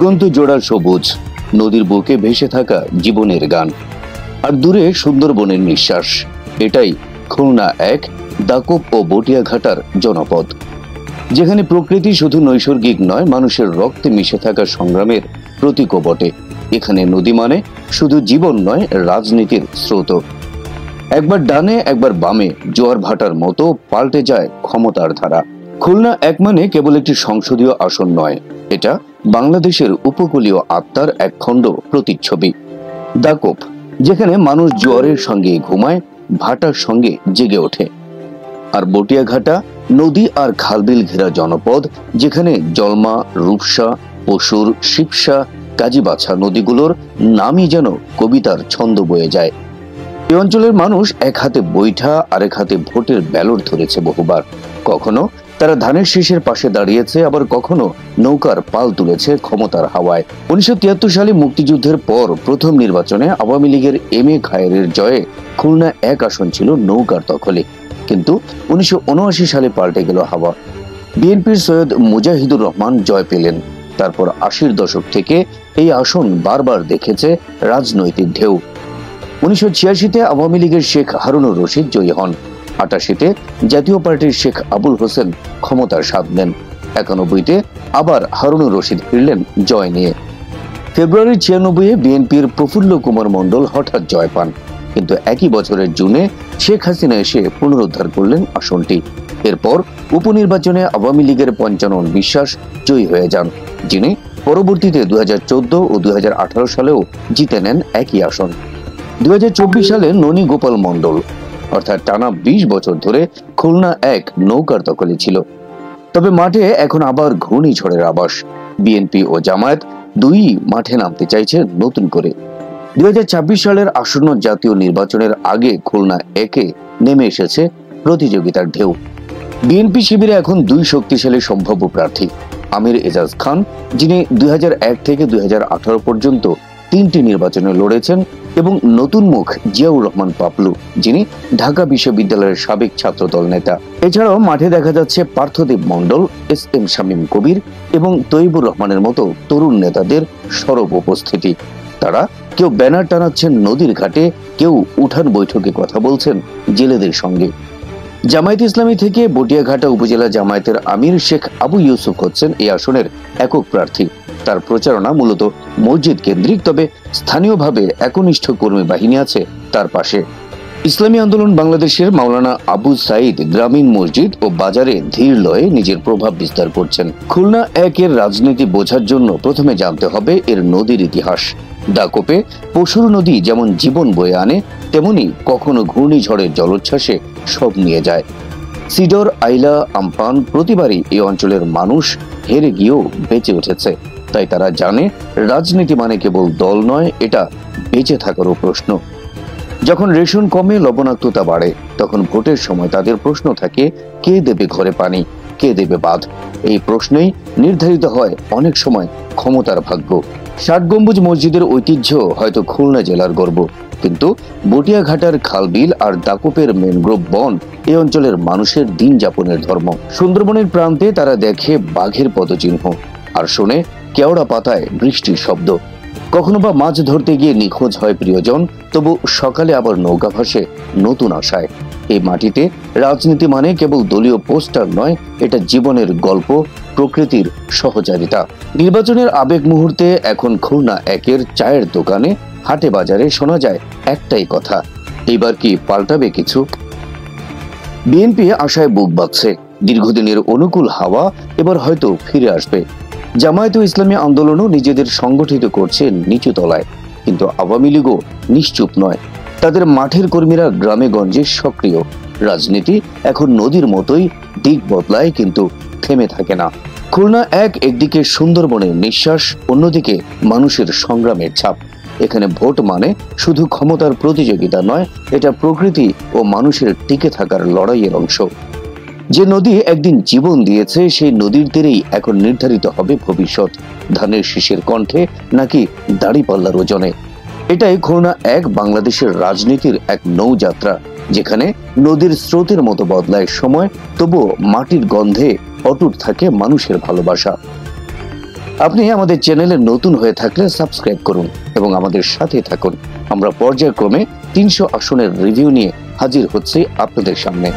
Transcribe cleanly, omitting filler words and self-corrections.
দিগন্ত জোড়া সবুজ, নদীর বুকে ভেসে থাকা জীবনের গান, আর দূরে সুন্দরবনের নিঃশ্বাস। এটাই খুলনা এক, দাকোপ ও বটিয়াঘাটার জনপদ, যেখানে প্রকৃতি শুধু নৈসর্গিক নয়, মানুষের রক্তে মিশে থাকা সংগ্রামের প্রতীকও বটে। এখানে নদী মানে শুধু জীবন নয়, রাজনীতির স্রোত। একবার ডানে একবার বামে জোয়ার ভাটার মতো পাল্টে যায় ক্ষমতার ধারা। খুলনা এক মানে কেবল একটি সংসদীয় আসন নয়, এটা বাংলাদেশের উপকূলীয় আত্মার এক খণ্ড প্রতিচ্ছবি। দাকোপ, যেখানে মানুষ জোয়ারের সঙ্গে ঘুমায়, ভাটার সঙ্গে জেগে ওঠে। আর বটিয়াঘাটা, নদী আর খালবিল ঘেরা জনপদ, যেখানে জলমা, রূপসা, পশুর, শিবসা, কাজীবাছা নদীগুলোর নামই যেন কবিতার ছন্দ বয়ে যায়। এই অঞ্চলের মানুষ এক হাতে বৈঠা, আরেক হাতে ভোটের ব্যালট ধরেছে বহুবার। কখনো তারা ধানের শীষের পাশে দাঁড়িয়েছে, আবার কখনো নৌকার পাল তুলেছে ক্ষমতার হাওয়ায়। 1973 সালে মুক্তিযুদ্ধের পর প্রথম নির্বাচনে আওয়ামী লীগের এম এ খায়েরের জয়ে খুলনা এক আসন ছিল নৌকার দখলে। কিন্তু 1979 সালে পাল্টে গেল হাওয়া। বিএনপির সৈয়দ মুজাহিদুর রহমান জয় পেলেন। তারপর 80-র দশক থেকে এই আসন বারবার দেখেছে রাজনৈতিক ঢেউ। 1986-তে আওয়ামী লীগের শেখ হারুনুর রশিদ জয়ী হন। 88-তে জাতীয় পার্টির শেখ আবুল হোসেন ক্ষমতার স্বাদ নেন। 91-তে আবার হারুনুর রশিদ ফিরলেন জয় নিয়ে। ফেব্রুয়ারি 96-এ বিএনপির প্রফুল্ল কুমার মণ্ডল হঠাৎ জয় পান। কিন্তু একই বছরের জুনে শেখ হাসিনা এসে পুনরুদ্ধার করলেন আসনটি। এরপর উপনির্বাচনে আওয়ামী লীগের পঞ্চানন বিশ্বাস জয়ী হয়ে যান, যিনি পরবর্তীতে 2014 ও 2018 সালেও জিতে নেন একই আসন। 2024 সালে ননী গোপাল মণ্ডল, অর্থাৎ টানা 20 বছর ধরে খুলনা এক নৌকার দখলে ছিল। তবে মাঠে এখন আবার ঘূর্ণিঝড়ের আবাস। বিএনপি ও জামায়াত দুই মাঠে নামতে চাইছে নতুন করে। 2026 সালের আসন্ন জাতীয় নির্বাচনের আগে খুলনা একে নেমে এসেছে প্রতিযোগিতার ঢেউ। বিএনপি শিবিরে এখন দুই শক্তিশালী সম্ভাব্য প্রার্থী। আমির এজাজ খান, যিনি 2001 থেকে 2018 পর্যন্ত 3টি নির্বাচনে লড়েছেন, এবং নতুন মুখ জিয়াউর রহমান পাপলু, যিনি ঢাকা বিশ্ববিদ্যালয়ের সাবেক ছাত্রদল নেতা। এছাড়াও মাঠে দেখা যাচ্ছে পার্থদেব মণ্ডল, এস.এম. শামীম কবির এবং তৈবুর রহমানের মতো তরুণ নেতাদের সরব উপস্থিতি। তারা কেউ ব্যানার টানাচ্ছেন নদীর ঘাটে, কেউ উঠান বৈঠকে কথা বলছেন জেলেদের সঙ্গে। জামায়াত ইসলামী থেকে বটিয়াঘাটা উপজেলা জামায়াতের আমির শেখ আবু ইউসুফ হচ্ছেন এই আসনের একক প্রার্থী। তার প্রচারণা মূলত মসজিদ কেন্দ্রিক, তবে স্থানীয়ভাবে একনিষ্ঠ কর্মী বাহিনী আছে তার পাশে। ইসলামী আন্দোলন বাংলাদেশের মাওলানা আবু সাইদ গ্রামীণ মসজিদ ও বাজারে ধীর লয়ে নিজের প্রভাব বিস্তার করছেন। খুলনা একের রাজনীতি বোঝার জন্য প্রথমে জানতে হবে এর নদীর ইতিহাস। দাকোপে পশুর নদী যেমন জীবন বয়ে আনে, তেমনি কখনো ঘূর্ণিঝড়ের জলোচ্ছ্বাসে সব নিয়ে যায়। সিডর, আইলা, আমপান প্রতিবারই এই অঞ্চলের মানুষ হেরে গিয়েও বেঁচে উঠেছে। তাই তারা জানে রাজনীতি মানে কেবল দল নয়, এটা বেঁচে থাকারও প্রশ্ন। যখন রেশন কমে, লবণাক্ততা বাড়ে, তখন ভোটের সময় তাদের প্রশ্ন থাকে, কে দেবে ঘরে পানি, কে দেবে বাঁধ। এই প্রশ্নেই নির্ধারিত হয় অনেক সময় ক্ষমতার ভাগ্য। 60 গম্বুজ মসজিদের ঐতিহ্য হয়তো খুলনা জেলার গর্ব, কিন্তু বটিয়াঘাটার খালবিল আর দাকোপের ম্যানগ্রোভ বন এই অঞ্চলের মানুষের দিন যাপনের ধর্ম। সুন্দরবনের প্রান্তে তারা দেখে বাঘের পদচিহ্ন আর শোনে কেওড়া পাতায় বৃষ্টির শব্দ। কখনো বা মাছ ধরতে গিয়ে নিখোঁজ হয় প্রিয়জন, তবু সকালে আবার নৌকা ভাসে নতুন আশায়। এই মাটিতে রাজনীতি মানে কেবল দলীয় পোস্টার নয়, এটা জীবনের গল্প, প্রকৃতির সহচারিতা। নির্বাচনের আবেগ মুহূর্তে এখন খুলনা একের চায়ের দোকানে, হাটে বাজারে শোনা যায় একটাই কথা, এইবার কি পাল্টাবে কিছু? বিএনপি আশায় বুক বাঁধছে, দীর্ঘদিনের অনুকূল হাওয়া এবার হয়তো ফিরে আসবে। জামায়াত ও ইসলামী আন্দোলনও নিজেদের সংগঠিত করছে নিচু তলায়, কিন্তু আওয়ামী লীগও নিশ্চুপ নয়। তাদের মাঠের কর্মীরা গ্রামে গঞ্জে সক্রিয়। রাজনীতি এখন নদীর মতোই, দিক বদলায় কিন্তু থেমে থাকে না। খুলনা এক একদিকে সুন্দরবনের নিঃশ্বাস, অন্যদিকে মানুষের সংগ্রামের ছাপ। এখানে ভোট মানে শুধু ক্ষমতার প্রতিযোগিতা নয়, এটা প্রকৃতি ও মানুষের টিকে থাকার লড়াইয়ের অংশ। যে নদী একদিন জীবন দিয়েছে, সেই নদীর তীরেই এখন নির্ধারিত হবে ভবিষ্যৎ, ধানের শীষের কণ্ঠে নাকি দাড়িপাল্লার ওজনে। এটাই খুলনা এক, বাংলাদেশের রাজনীতির এক নৌযাত্রা, যেখানে নদীর স্রোতের মতো বদলায় সময়, তবুও মাটির গন্ধে অটুট থাকে মানুষের ভালোবাসা। আপনি আমাদের চ্যানেলে নতুন হয়ে থাকলে সাবস্ক্রাইব করুন এবং আমাদের সাথে থাকুন। আমরা পর্যায়ক্রমে 300 আসনের রিভিউ নিয়ে হাজির হচ্ছি আপনাদের সামনে।